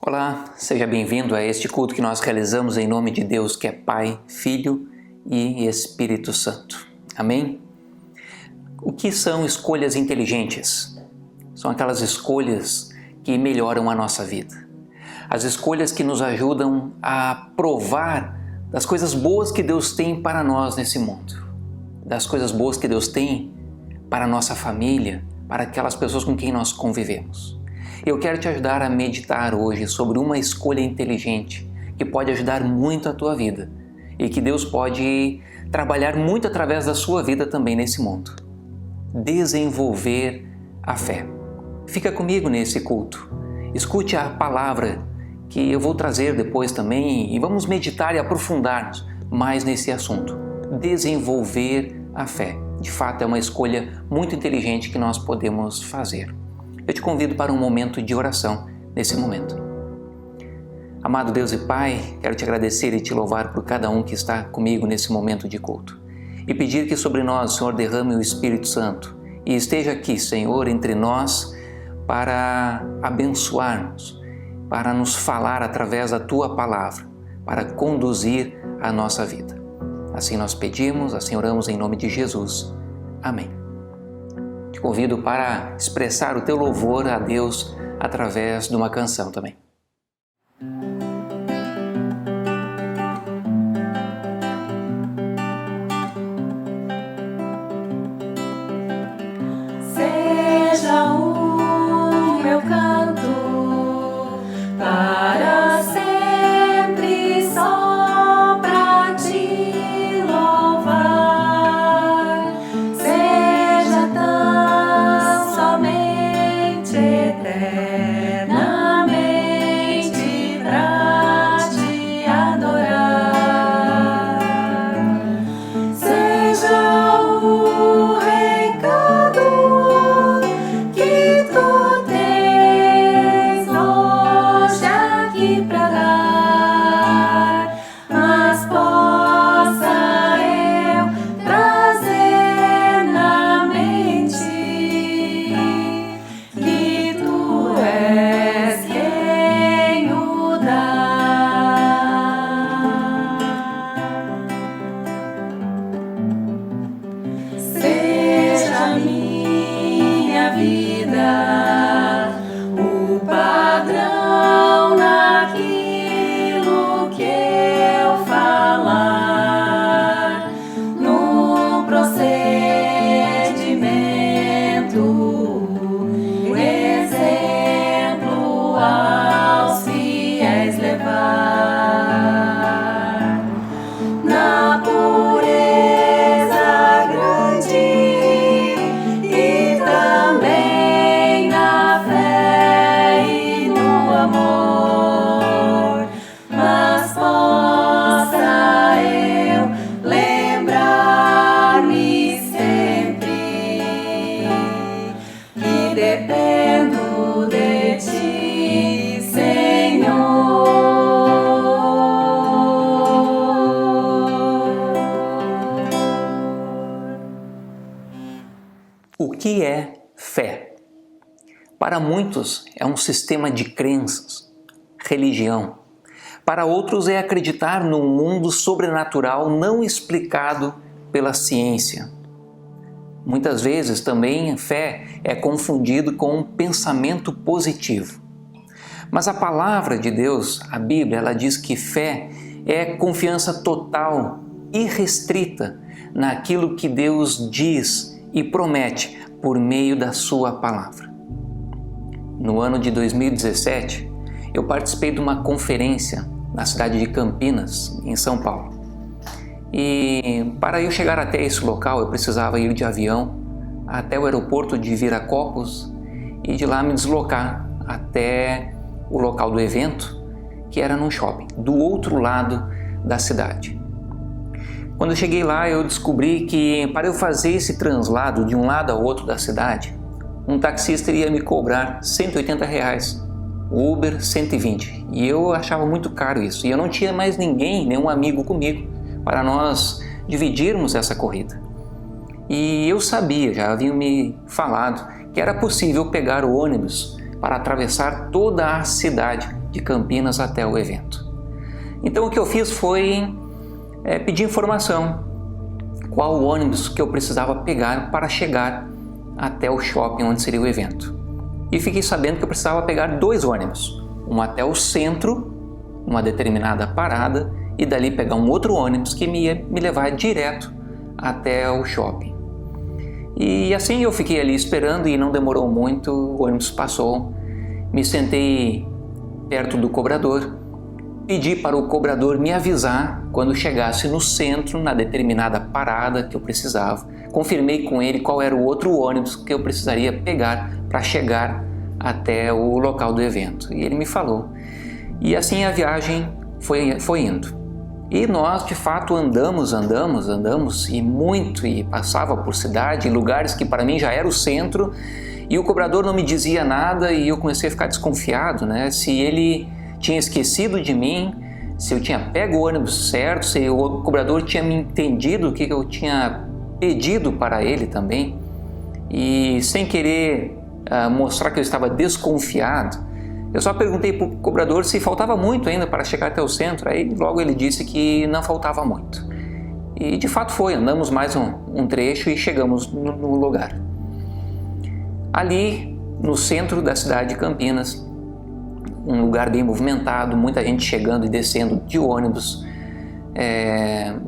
Olá, seja bem-vindo a este culto que nós realizamos em nome de Deus, que é Pai, Filho e Espírito Santo. Amém? O que são escolhas inteligentes? São aquelas escolhas que melhoram a nossa vida. As escolhas que nos ajudam a provar das coisas boas que Deus tem para nós nesse mundo. Das coisas boas que Deus tem para a nossa família, para aquelas pessoas com quem nós convivemos. Eu quero te ajudar a meditar hoje sobre uma escolha inteligente que pode ajudar muito a tua vida e que Deus pode trabalhar muito através da sua vida também nesse mundo. Desenvolver a fé. Fica comigo nesse culto. Escute a palavra que eu vou trazer depois também e vamos meditar e aprofundar-nos mais nesse assunto. Desenvolver a fé. De fato, é uma escolha muito inteligente que nós podemos fazer. Eu te convido para um momento de oração nesse momento. Amado Deus e Pai, quero te agradecer e te louvar por cada um que está comigo nesse momento de culto. E pedir que sobre nós, Senhor, derrame o Espírito Santo e esteja aqui, Senhor, entre nós para abençoar-nos, para nos falar através da Tua Palavra, para conduzir a nossa vida. Assim nós pedimos, assim oramos em nome de Jesus. Amém. Te convido para expressar o teu louvor a Deus através de uma canção também. Seja o meu canto para sempre só para te louvar. Seja tão somente eternamente pra te adorar. Seja o recado que tu tens hoje aqui pra dar, mas possa eu trazer na mente que tu és quem o dá. Seja minha vida o padrão naquilo que eu falar, no procedimento, exemplo aos fiéis levar, na pureza grande e também na fé e no amor, mas possa eu lembrar-me sempre que dependo de ti, Senhor. O que é fé? Para muitos é um sistema de crenças, religião. Para outros é acreditar num mundo sobrenatural não explicado pela ciência. Muitas vezes também fé é confundido com um pensamento positivo. Mas a palavra de Deus, a Bíblia, ela diz que fé é confiança total, irrestrita naquilo que Deus diz e promete por meio da sua palavra. No ano de 2017, eu participei de uma conferência na cidade de Campinas, em São Paulo. E para eu chegar até esse local, eu precisava ir de avião até o aeroporto de Viracopos e de lá me deslocar até o local do evento, que era num shopping, do outro lado da cidade. Quando eu cheguei lá, eu descobri que para eu fazer esse translado de um lado ao outro da cidade, um taxista iria me cobrar R$180, o Uber 120. E eu achava muito caro isso. E eu não tinha mais ninguém, nenhum amigo comigo, para nós dividirmos essa corrida. E eu sabia, já haviam me falado, que era possível pegar o ônibus para atravessar toda a cidade de Campinas até o evento. Então o que eu fiz foi pedir informação, qual o ônibus que eu precisava pegar para chegar até o shopping onde seria o evento. E fiquei sabendo que eu precisava pegar 2 ônibus, um até o centro, uma determinada parada, e dali pegar um outro ônibus que ia me levar direto até o shopping. E assim eu fiquei ali esperando e não demorou muito, o ônibus passou, me sentei perto do cobrador, pedi para o cobrador me avisar quando chegasse no centro, na determinada parada que eu precisava. Confirmei com ele qual era o outro ônibus que eu precisaria pegar para chegar até o local do evento. E ele me falou. E assim a viagem foi indo. E nós, de fato, andamos e muito, e passava por cidade, em lugares que para mim já era o centro, e o cobrador não me dizia nada e eu comecei a ficar desconfiado, né? Se ele tinha esquecido de mim, se eu tinha pego o ônibus certo, se o cobrador tinha me entendido o que eu tinha pedido para ele também. E sem querer mostrar que eu estava desconfiado, eu só perguntei para o cobrador se faltava muito ainda para chegar até o centro. Aí logo ele disse que não faltava muito. E de fato foi, andamos mais um trecho e chegamos no lugar. Ali no centro da cidade de Campinas, um lugar bem movimentado, muita gente chegando e descendo de ônibus,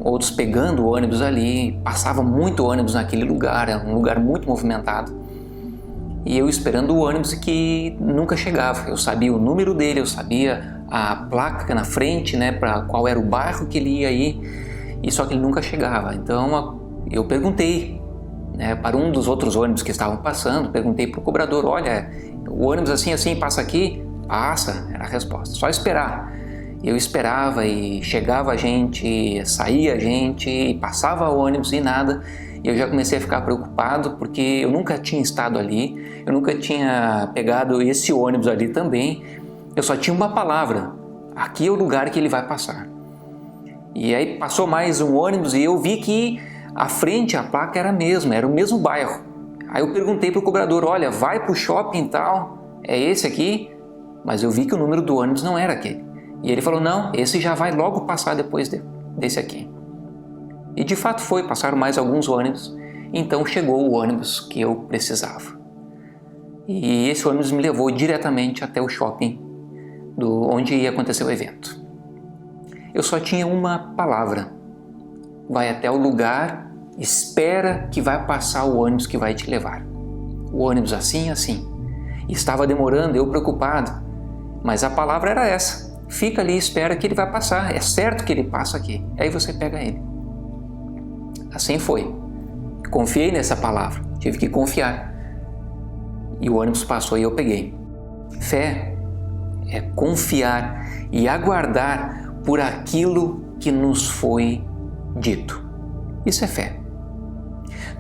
outros pegando ônibus ali, passava muito ônibus naquele lugar, era um lugar muito movimentado. E eu esperando o ônibus que nunca chegava. Eu sabia o número dele, eu sabia a placa na frente, né, para qual era o bairro que ele ia ir, e só que ele nunca chegava. Então eu perguntei, né, para um dos outros ônibus que estavam passando, perguntei para o cobrador, olha, o ônibus assim passa aqui? Passa, era a resposta, só esperar. Eu esperava e chegava a gente, saía a gente, e passava o ônibus e nada. E eu já comecei a ficar preocupado porque eu nunca tinha estado ali, eu nunca tinha pegado esse ônibus ali também. Eu só tinha uma palavra, aqui é o lugar que ele vai passar. E aí passou mais um ônibus e eu vi que à frente a placa era a mesma, era o mesmo bairro. Aí eu perguntei para o cobrador, olha, vai para o shopping e tal, é esse aqui? Mas eu vi que o número do ônibus não era aquele. E ele falou, não, esse já vai logo passar depois desse aqui. E de fato passaram mais alguns ônibus, então chegou o ônibus que eu precisava. E esse ônibus me levou diretamente até o shopping onde ia acontecer o evento. Eu só tinha uma palavra, vai até o lugar, espera que vai passar o ônibus que vai te levar. O ônibus assim. E estava demorando, eu preocupado, mas a palavra era essa, fica ali e espera que ele vai passar, é certo que ele passa aqui, aí você pega ele. Assim foi. Confiei nessa palavra, tive que confiar. E o ônibus passou e eu peguei. Fé é confiar e aguardar por aquilo que nos foi dito. Isso é fé.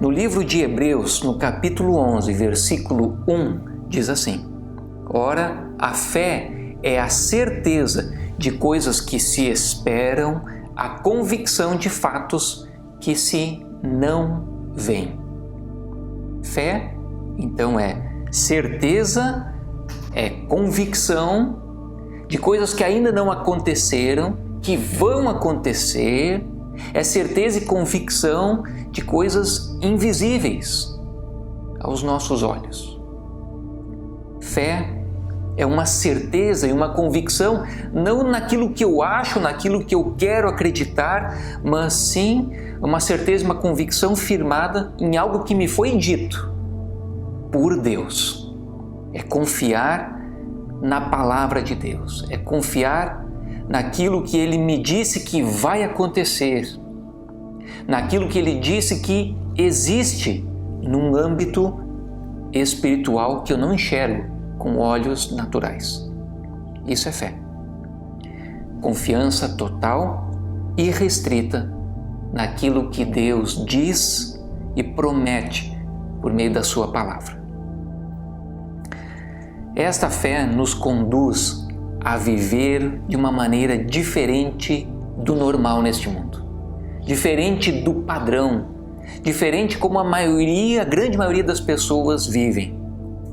No livro de Hebreus, no capítulo 11, versículo 1, diz assim: ora, a fé é a certeza de coisas que se esperam, a convicção de fatos que se não veem. Fé, então, é certeza, é convicção de coisas que ainda não aconteceram, que vão acontecer, é certeza e convicção de coisas invisíveis aos nossos olhos. Fé é uma certeza e uma convicção, não naquilo que eu acho, naquilo que eu quero acreditar, mas sim uma certeza e uma convicção firmada em algo que me foi dito por Deus. É confiar na palavra de Deus, é confiar naquilo que Ele me disse que vai acontecer, naquilo que Ele disse que existe num âmbito espiritual que eu não enxergo com olhos naturais. Isso é fé. Confiança total e restrita naquilo que Deus diz e promete por meio da sua palavra. Esta fé nos conduz a viver de uma maneira diferente do normal neste mundo, diferente do padrão, diferente como a grande maioria das pessoas vivem.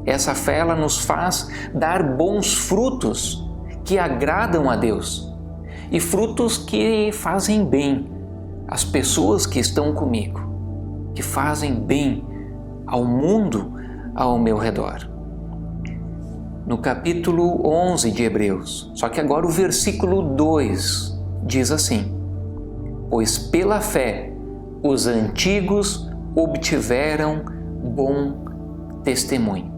Essa fé ela nos faz dar bons frutos que agradam a Deus e frutos que fazem bem às pessoas que estão comigo, que fazem bem ao mundo ao meu redor. No capítulo 11 de Hebreus, só que agora o versículo 2 diz assim: pois pela fé os antigos obtiveram bom testemunho.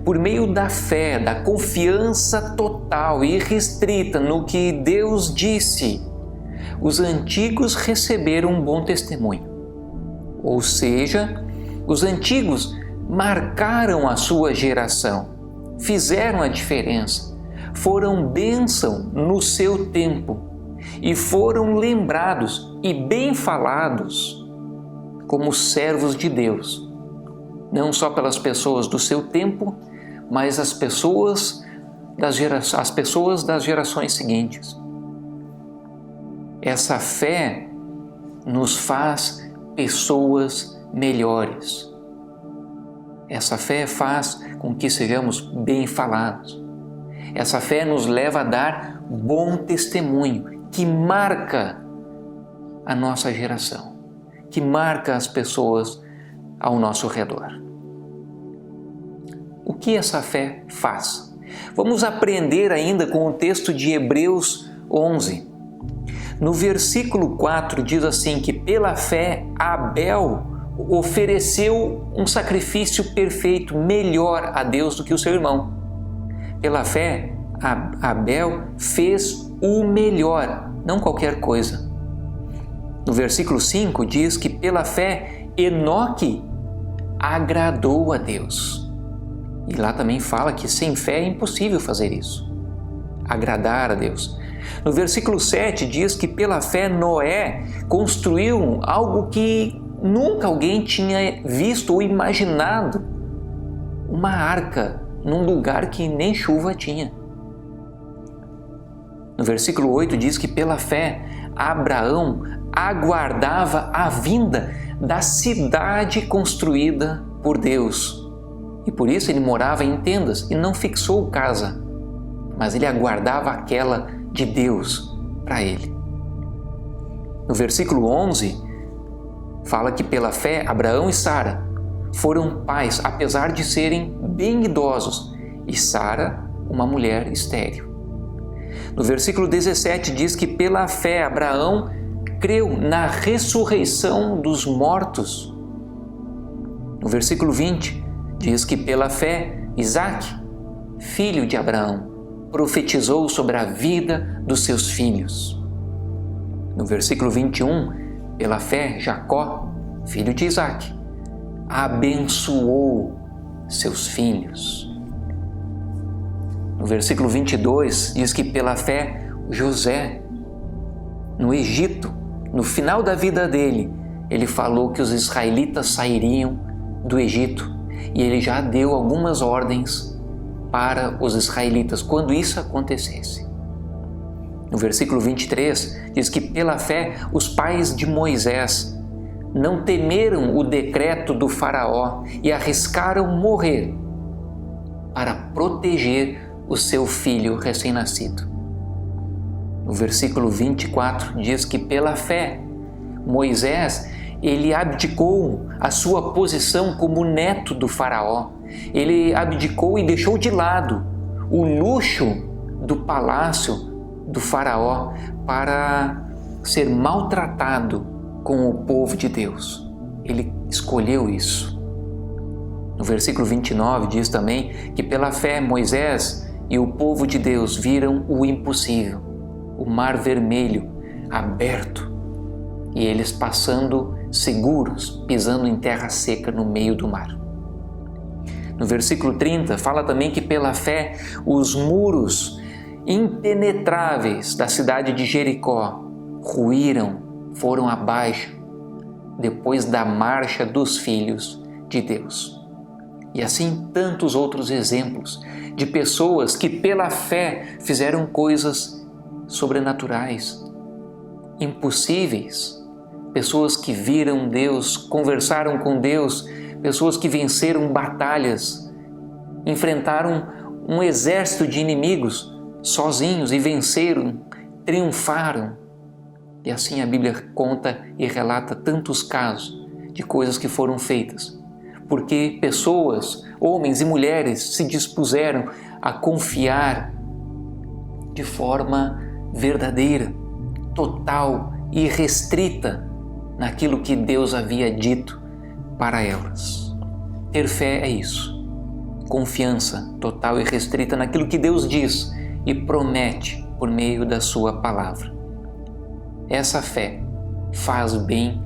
Por meio da fé, da confiança total e irrestrita no que Deus disse, os antigos receberam um bom testemunho. Ou seja, os antigos marcaram a sua geração, fizeram a diferença, foram bênção no seu tempo e foram lembrados e bem falados como servos de Deus, não só pelas pessoas do seu tempo, mas as pessoas das gerações seguintes. Essa fé nos faz pessoas melhores. Essa fé faz com que sejamos bem falados. Essa fé nos leva a dar bom testemunho, que marca a nossa geração, que marca as pessoas ao nosso redor. O que essa fé faz? Vamos aprender ainda com o texto de Hebreus 11. No versículo 4 diz assim que pela fé Abel ofereceu um sacrifício perfeito, melhor a Deus do que o seu irmão. Pela fé, Abel fez o melhor, não qualquer coisa. No versículo 5 diz que pela fé Enoque agradou a Deus. E lá também fala que sem fé é impossível fazer isso, agradar a Deus. No versículo 7 diz que pela fé Noé construiu algo que nunca alguém tinha visto ou imaginado, uma arca num lugar que nem chuva tinha. No versículo 8 diz que pela fé Abraão aguardava a vinda da cidade construída por Deus. E por isso ele morava em tendas e não fixou casa, mas ele aguardava aquela de Deus para ele. No versículo 11, fala que pela fé Abraão e Sara foram pais, apesar de serem bem idosos, e Sara, uma mulher estéril. No versículo 17 diz que pela fé Abraão creu na ressurreição dos mortos. No versículo 20 diz que pela fé Isaque, filho de Abraão, profetizou sobre a vida dos seus filhos. No versículo 21, pela fé Jacó, filho de Isaque, abençoou seus filhos. No versículo 22 diz que pela fé José, no Egito, no final da vida dele, ele falou que os israelitas sairiam do Egito e ele já deu algumas ordens para os israelitas quando isso acontecesse. No versículo 23 diz que pela fé os pais de Moisés não temeram o decreto do faraó e arriscaram morrer para proteger o seu filho recém-nascido. No versículo 24 diz que pela fé Moisés ele abdicou a sua posição como neto do faraó. Ele abdicou e deixou de lado o luxo do palácio do faraó para ser maltratado com o povo de Deus. Ele escolheu isso. No versículo 29 diz também que pela fé Moisés e o povo de Deus viram o impossível, o mar vermelho aberto e eles passando seguros, pisando em terra seca no meio do mar. No versículo 30 fala também que pela fé os muros impenetráveis da cidade de Jericó ruíram, foram abaixo depois da marcha dos filhos de Deus. E assim tantos outros exemplos de pessoas que pela fé fizeram coisas sobrenaturais, impossíveis, pessoas que viram Deus, conversaram com Deus, pessoas que venceram batalhas, enfrentaram um exército de inimigos sozinhos e venceram, triunfaram. E assim a Bíblia conta e relata tantos casos de coisas que foram feitas, porque pessoas, homens e mulheres, se dispuseram a confiar de forma verdadeira, total e restrita naquilo que Deus havia dito para elas. Ter fé é isso. Confiança total e restrita naquilo que Deus diz e promete por meio da sua palavra. Essa fé faz bem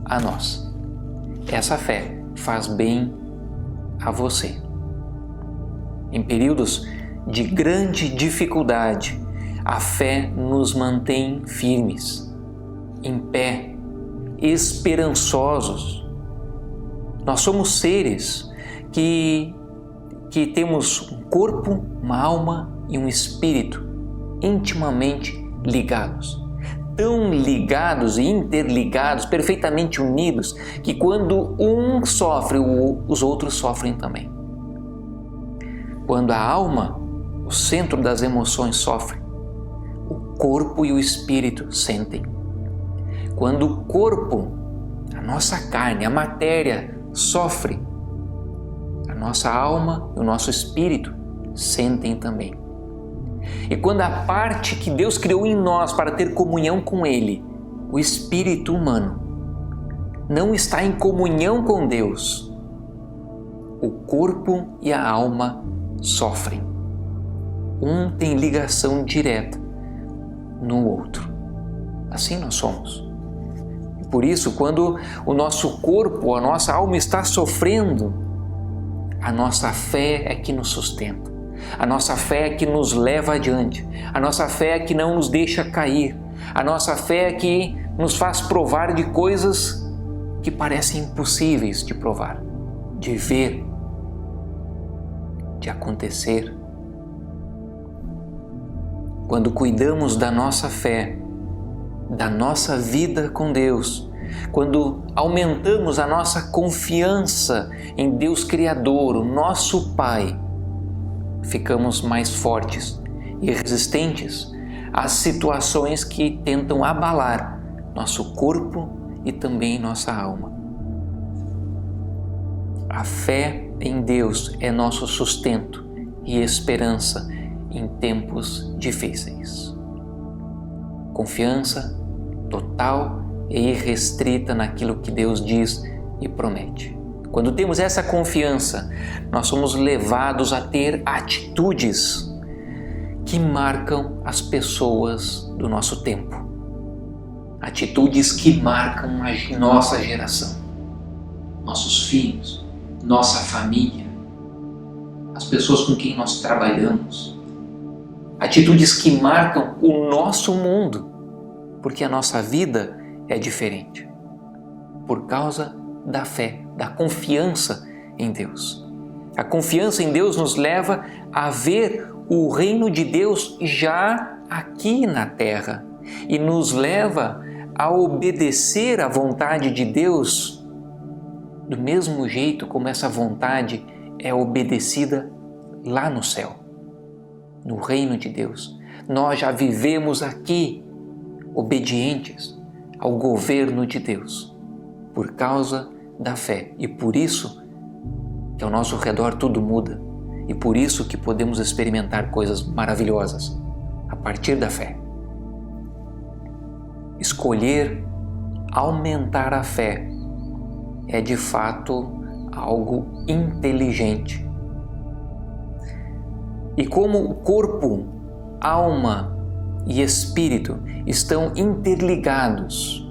a nós. Essa fé faz bem a você. Em períodos de grande dificuldade, a fé nos mantém firmes, em pé, esperançosos. Nós somos seres que temos um corpo, uma alma e um espírito intimamente ligados. Tão ligados e interligados, perfeitamente unidos, que quando um sofre, os outros sofrem também. Quando a alma, o centro das emoções, sofre, o corpo e o espírito sentem. Quando o corpo, a nossa carne, a matéria, sofre, a nossa alma e o nosso espírito sentem também. E quando a parte que Deus criou em nós para ter comunhão com Ele, o espírito humano, não está em comunhão com Deus, o corpo e a alma sofrem. Um tem ligação direta no outro. Assim nós somos. E por isso, quando o nosso corpo, a nossa alma está sofrendo, a nossa fé é que nos sustenta. A nossa fé é que nos leva adiante. A nossa fé é que não nos deixa cair. A nossa fé é que nos faz provar de coisas que parecem impossíveis de provar, de ver, de acontecer. Quando cuidamos da nossa fé, da nossa vida com Deus, quando aumentamos a nossa confiança em Deus Criador, o nosso Pai, ficamos mais fortes e resistentes às situações que tentam abalar nosso corpo e também nossa alma. A fé em Deus é nosso sustento e esperança em tempos difíceis. Confiança total e irrestrita naquilo que Deus diz e promete. Quando temos essa confiança, nós somos levados a ter atitudes que marcam as pessoas do nosso tempo. Atitudes que marcam a nossa geração, nossos filhos, nossa família, as pessoas com quem nós trabalhamos. Atitudes que marcam o nosso mundo, porque a nossa vida é diferente. Por causa da fé, da confiança em Deus. A confiança em Deus nos leva a ver o reino de Deus já aqui na terra e nos leva a obedecer à vontade de Deus do mesmo jeito como essa vontade é obedecida lá no céu, no reino de Deus. Nós já vivemos aqui obedientes ao governo de Deus por causa da fé, e por isso que ao nosso redor tudo muda, e por isso que podemos experimentar coisas maravilhosas a partir da fé. Escolher aumentar a fé é de fato algo inteligente. E como o corpo, alma e espírito estão interligados,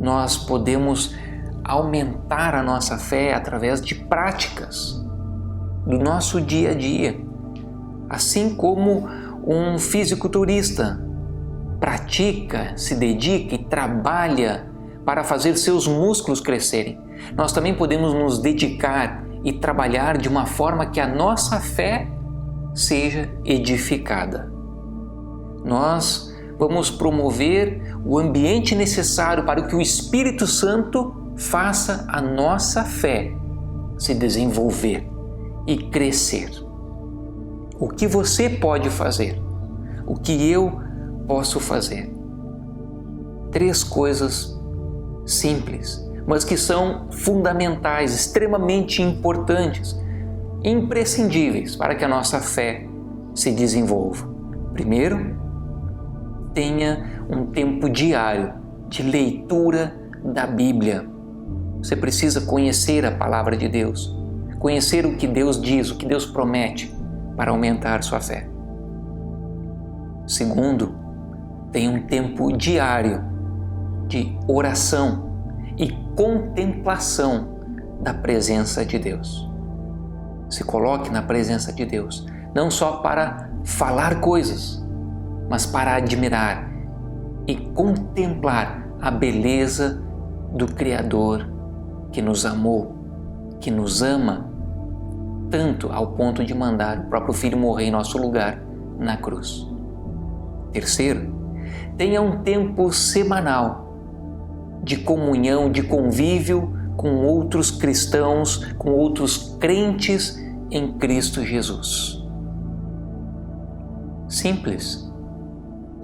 nós podemos aumentar a nossa fé através de práticas do nosso dia a dia. Assim como um fisiculturista pratica, se dedica e trabalha para fazer seus músculos crescerem, nós também podemos nos dedicar e trabalhar de uma forma que a nossa fé seja edificada. Nós vamos promover o ambiente necessário para que o Espírito Santo faça a nossa fé se desenvolver e crescer O que você pode fazer? O que eu posso fazer? 3 coisas simples, mas que são fundamentais, extremamente importantes, imprescindíveis para que a nossa fé se desenvolva. Primeiro, tenha um tempo diário de leitura da Bíblia. Você precisa conhecer a palavra de Deus, conhecer o que Deus diz, o que Deus promete para aumentar sua fé. Segundo, tenha um tempo diário de oração e contemplação da presença de Deus. Se coloque na presença de Deus, não só para falar coisas, mas para admirar e contemplar a beleza do Criador que nos amou, que nos ama tanto ao ponto de mandar o próprio Filho morrer em nosso lugar na cruz. Terceiro, tenha um tempo semanal de comunhão, de convívio com outros cristãos, com outros crentes em Cristo Jesus. Simples,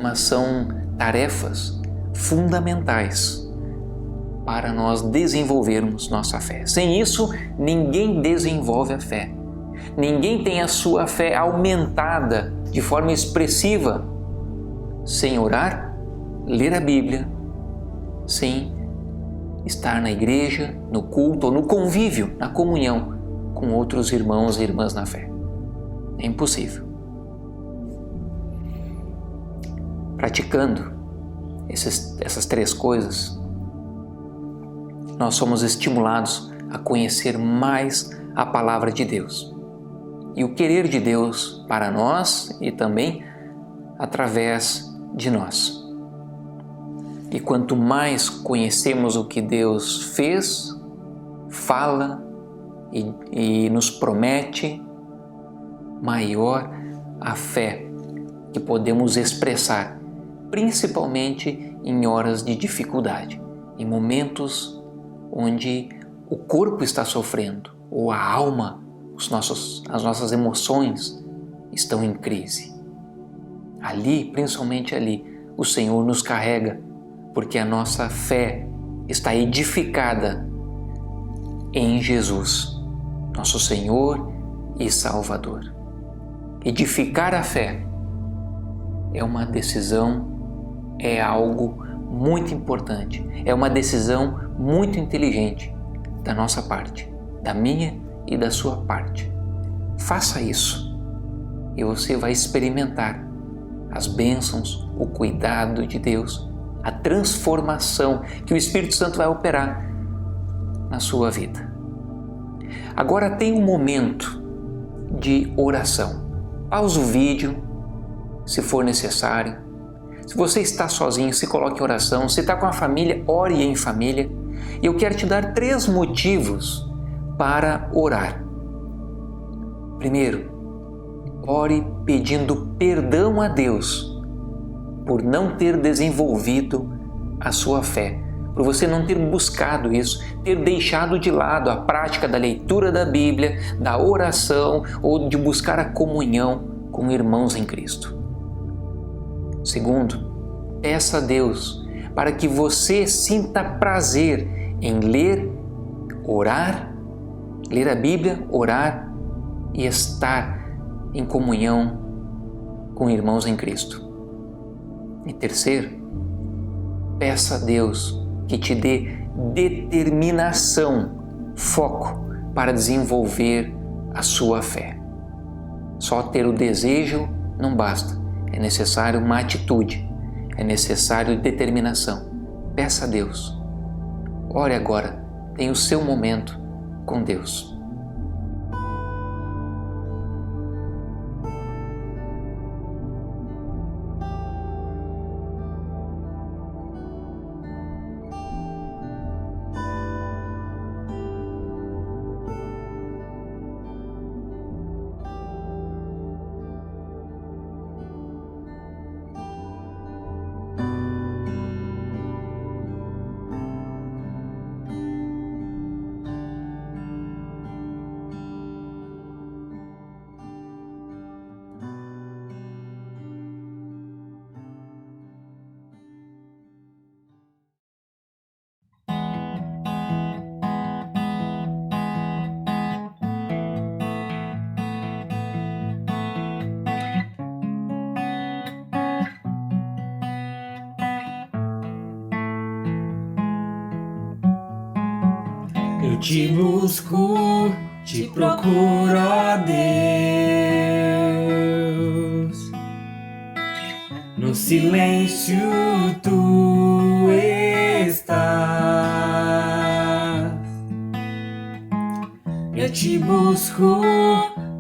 mas são tarefas fundamentais para nós desenvolvermos nossa fé. Sem isso, ninguém desenvolve a fé. Ninguém tem a sua fé aumentada de forma expressiva sem orar, ler a Bíblia, sem estar na igreja, no culto ou no convívio, na comunhão com outros irmãos e irmãs na fé. É impossível. Praticando essas 3 coisas, nós somos estimulados a conhecer mais a palavra de Deus e o querer de Deus para nós e também através de nós. E quanto mais conhecemos o que Deus fez, fala e nos promete, maior a fé que podemos expressar, principalmente em horas de dificuldade, em momentos onde o corpo está sofrendo ou a alma, as nossas emoções estão em crise. Ali, principalmente ali, o Senhor nos carrega, porque a nossa fé está edificada em Jesus, nosso Senhor e Salvador. Edificar a fé é uma decisão, é algo muito importante, é uma decisão muito inteligente da nossa parte, da minha e da sua parte. Faça isso e você vai experimentar as bênçãos, o cuidado de Deus, a transformação que o Espírito Santo vai operar na sua vida. Agora tem um momento de oração. Pausa o vídeo, se for necessário. Se você está sozinho, se coloque em oração. Se está com a família, ore em família. E eu quero te dar 3 motivos para orar. Primeiro, ore pedindo perdão a Deus por não ter desenvolvido a sua fé, por você não ter buscado isso, ter deixado de lado a prática da leitura da Bíblia, da oração ou de buscar a comunhão com irmãos em Cristo. Segundo, peça a Deus para que você sinta prazer em ler, orar, ler a Bíblia, orar e estar em comunhão com irmãos em Cristo. E terceiro, peça a Deus que te dê determinação, foco para desenvolver a sua fé. Só ter o desejo não basta, é necessário uma atitude, é necessário determinação. Peça a Deus. Ore agora, tenha o seu momento com Deus. te busco, te procuro, ó Deus. No silêncio tu estás. Eu te busco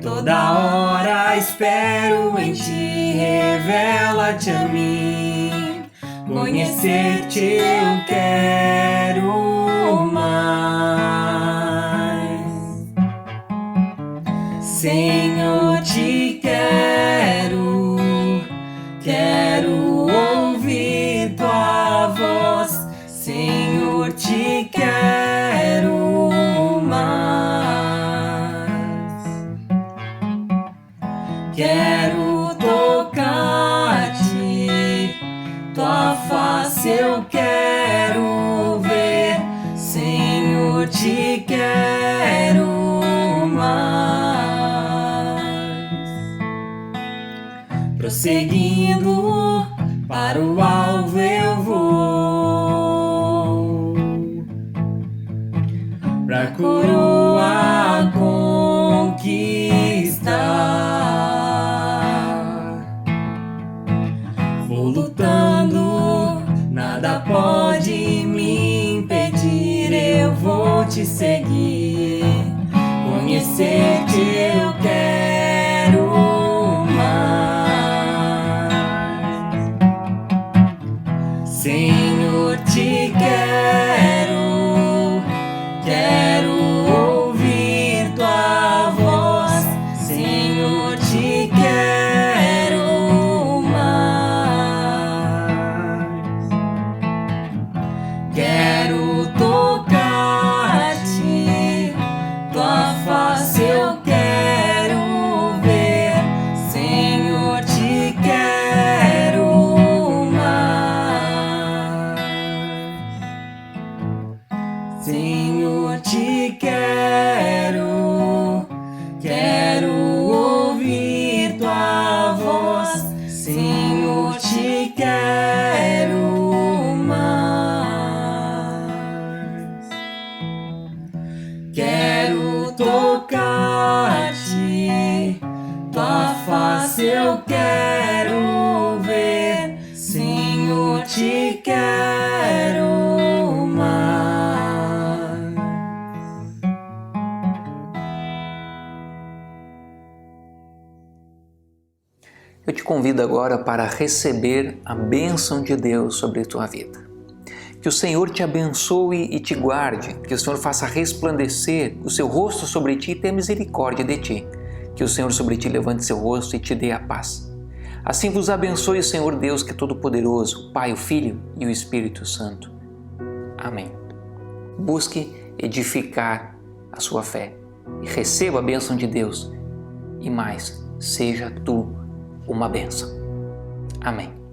toda hora, espero em ti, revela-te a mim. Conhecer-te eu quero mais. Senhor, te quero, quero ouvir tua voz. Senhor, te quero mais. Quero tocar-te, tua face eu quero ver. Senhor, te quero mais. Prosseguindo para o alvo eu vou, pra coroa conquistar. Vou lutando, nada pode me impedir, eu vou te seguir. Conhecer-te eu quero mais. Senhor, te quero, quero ouvir tua voz. Senhor, te quero mais. Quero tocar-te, tua face eu quero ver. Senhor, te quero mais. Senhor, te quero, quero ouvir tua voz. Senhor, te quero mais. Quero tocar-te, tua face eu quero ver. Senhor, te quero mais. Eu te convido agora para receber a bênção de Deus sobre a tua vida. Que o Senhor te abençoe e te guarde, que o Senhor faça resplandecer o seu rosto sobre ti e tenha misericórdia de ti. Que o Senhor sobre ti levante seu rosto e te dê a paz. Assim vos abençoe o Senhor Deus, que é todo-poderoso, o Pai, o Filho e o Espírito Santo. Amém. Busque edificar a sua fé e receba a bênção de Deus. E mais, seja tu uma bênção. Amém.